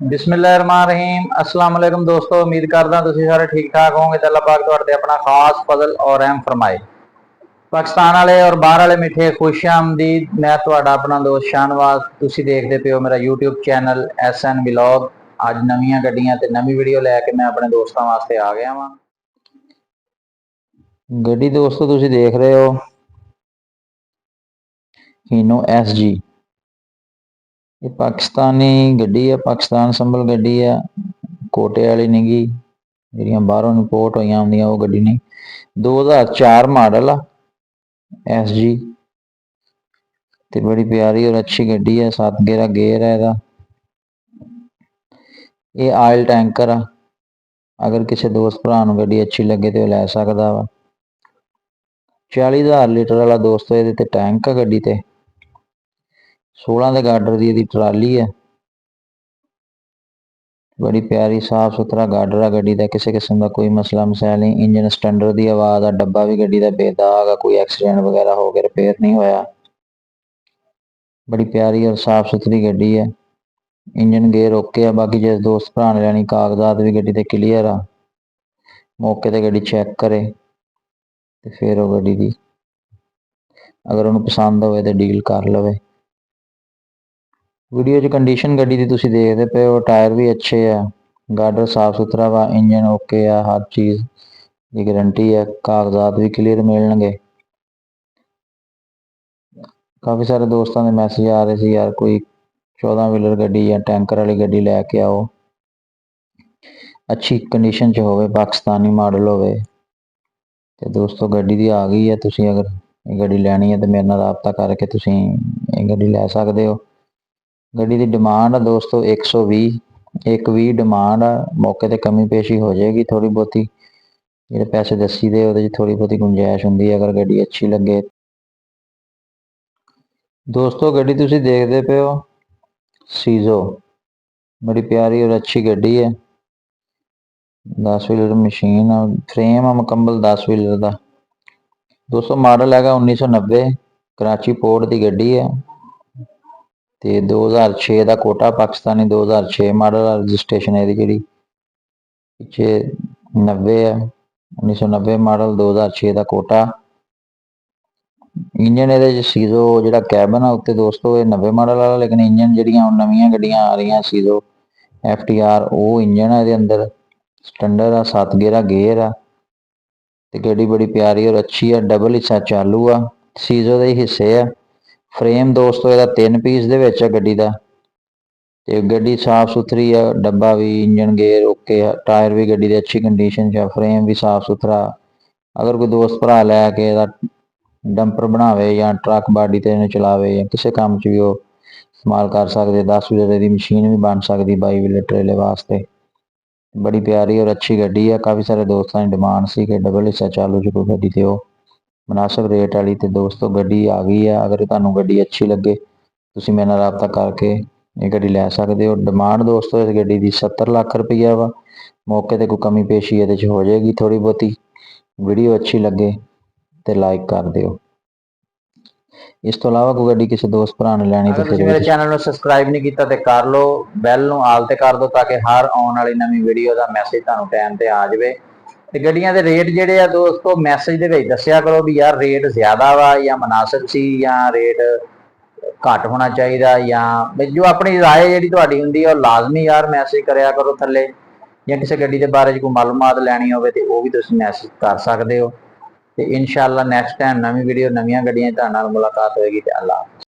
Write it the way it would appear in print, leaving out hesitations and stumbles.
बिस्मिल्लाहिर्रहमानिर्रहीम अस्सलाम वालेकुम दोस्तों, उम्मीद करदा तुसीं सारे ठीक ठाक होवोगे ते अल्लाह पाक तुहाडे ते अपना खास फजल और रहम फरमाए। पाकिस्तान वाले और बाहर वाले मिठे खुश आमदीद। मैं तुहाडा अपना दोस्त शाहनवाज, तुसीं देखदे पे हो मेरा यूट्यूब चैनल SN व्लॉग। अज नवीं गड्डियां ते नवीं वीडियो लैके मैं अपने दोस्तों वास्ते आ गया वां। गड्डी दोस्तों तुसीं देख रहे हो हीनो SG। ये पाकिस्तानी गड्डी है, पाकिस्तान संभल गड्डी है, कोटे वाली नहीं गी ਜਿਹੜੀਆਂ ਬਾਹਰੋਂ ਇੰਪੋਰਟ ਹੋਈਆਂ ਹੁੰਦੀਆਂ ਉਹ ਗੱਡੀ ਨਹੀਂ। 2004 ਮਾਡਲ ਆ SG ਤੇ ਬੜੀ ਪਿਆਰੀ ਔਰ ਅੱਛੀ ਗੱਡੀ ਹੈ। 7 ਗੇਅਰ ਹੈ ਇਹਦਾ। ਇਹ ਆਇਲ ਟੈਂਕਰ ਆ। ਅਗਰ ਕਿਸੇ ਦੋਸਤ ਭਰਾ ਨੂੰ ਗੱਡੀ ਅੱਛੀ ਲੱਗੇ ਤੇ ਉਹ ਲੈ ਸਕਦਾ ਵਾ। 40,000 ਲੀਟਰ ਵਾਲਾ ਦੋਸਤੋ ਇਹਦੇ ਤੇ ਟੈਂਕ ਆ ਗੱਡੀ ਤੇ। 16 ਦੇ ਗਾਡਰ ਦੀ ਇਹਦੀ ਟਰਾਲੀ ਹੈ। बड़ी प्यारी साफ सुथरा गाडर है गड्डी का, किसी किस्म का कोई मसला मसैल नहीं। इंजन स्टैंडर्ड की आवाज़ आ, डब्बा भी गड्डी का बेदाग आ, कोई एक्सीडेंट वगैरह हो गया रिपेयर नहीं होया। बड़ी प्यारी और साफ सुथरी गड्डी है। इंजन गेयर ओके है। बाकी जिस दोस्त भरा ने लैनी कागजात भी गड्डी के क्लीयर आ, मौके ते गड्डी चैक करे तो फिर वो गड्डी की अगर उन्हें पसंद होवे तो डील कर लवे। वीडियो च कंडीशन गड्डी की तुसीं देखदे पे हो, टायर भी अच्छे है, गाडर साफ सुथरा वा, इंजन ओके है, हर चीज़ की गारंटी है, कागजात भी क्लीयर मिलणगे। काफ़ी सारे दोस्तों के मैसेज आ रहे थे यार कोई 14 व्हीलर गड्डी या टैंकर वाली गड्डी लैके आओ, अच्छी कंडीशन च होवे, पाकिस्तानी मॉडल होवे। तो दोस्तों गड्डी दी आ गई है। तुसीं अगर ये गड्डी लैनी है तो मेरे नाल राबता करके तुसीं ये गड्डी लै सकदे हो। गड्डी की डिमांड है दोस्तों 120 डिमांड है। मौके पर कमी पेशी हो जाएगी थोड़ी बहुती, जो पैसे दसी दे वो थोड़ी बहुती गुंजाइश होंगी अगर गड्डी अच्छी लगे। दोस्तों गड्डी तुसीं देखदे पे हो सीजो, बड़ी प्यारी और अच्छी गड्डी है। 10 व्हीलर मशीन है, फ्रेम है मुकम्मल 10 व्हीलर का। दोस्तों मॉडल है 1990, कराची पोर्ट की गड्डी है ते 2006 का कोटा पाकिस्तानी 2006 मॉडल रजिस्ट्रेशन है जी। पिछे 90 है, 1990 मॉडल 2006 का कोटा। इंजन ये सीजो जो कैबन है उत्ते दोस्तों ये 90 मॉडल वाला, लेकिन इंजन जड़ियाँ नवीं गड्डियाँ आ रही सीजो FTR वो इंजन है ये अंदर। स्टैंडर्ड आ, 7 गेयर आ ते गड्डी बड़ी प्यारी और अच्छी है। डबल हिस्सा चालू आ, सीजो के हिस्से है। फ्रेम दोस्तों यदा 3 पीस दे विच है गड्डी का ते गड्डी साफ सुथरी है, डब्बा भी इंजन गेयर ओके है, टायर भी गड्डी की अच्छी कंडीशन च, फ्रेम भी साफ सुथरा। अगर कोई दोस्त भरा लैके डंपर बनावे या ट्रक बाडी ते चलावे या किसी काम च भी वो इस्तेमाल कर सकते। 10 व्हीलर की मशीन भी बन सकती 22 व्हीलर ट्रेले वास्ते। बड़ी प्यारी और अच्छी गड्डी है। काफ़ी सारे दोस्तों की डिमांड सी कि डबल हिस्सा चालू च कोई गड्डी ते मुनासिब रेट वाली। तो दोस्तों गड्डी आ गई है। अगर तुहानू गड्डी अच्छी लगे तुसीं मेरे नाल राबता करके ये गड्डी लै सकदे हो। डिमांड दोस्तों इस गड्डी की 70 लाख रुपया वा। मौके ते कोई कमी पेशी ये हो जाएगी थोड़ी बहुती। वीडियो अच्छी लगे तो लाइक कर दिओ। इस तो इलावा कोई गड्डी किसी दोस्त भरा ने लैनी तो फिर मेरे चैनल में सबसक्राइब नहीं किया तो कर लो, बैल नूं आल ते कर दो ताकि हर आने वाली नवीं वीडियो का मैसेज तुहानू टाइम ते आ जाए। ते गड्डियां दे रेट जिहड़े आ दोस्तों मैसेज दे विच दस्सिया करो भी यार रेट ज़्यादा वा या मुनासिब सी या रेट घट होना चाहिए, या जो अपनी राय जी तुहाडी हुंदी है लाजमी यार मैसेज करया करो थल्ले, या किसी गड्डी के बारे कोई मालूमात लैनी होवे ते वो भी तुसीं मैसेज कर सकते हो। तो इंशाअल्लाह नैक्सट टाइम नवीं वीडियो नवीं गड्डियां तुहाडे नाल मुलाकात होएगी। ते अल्लाह।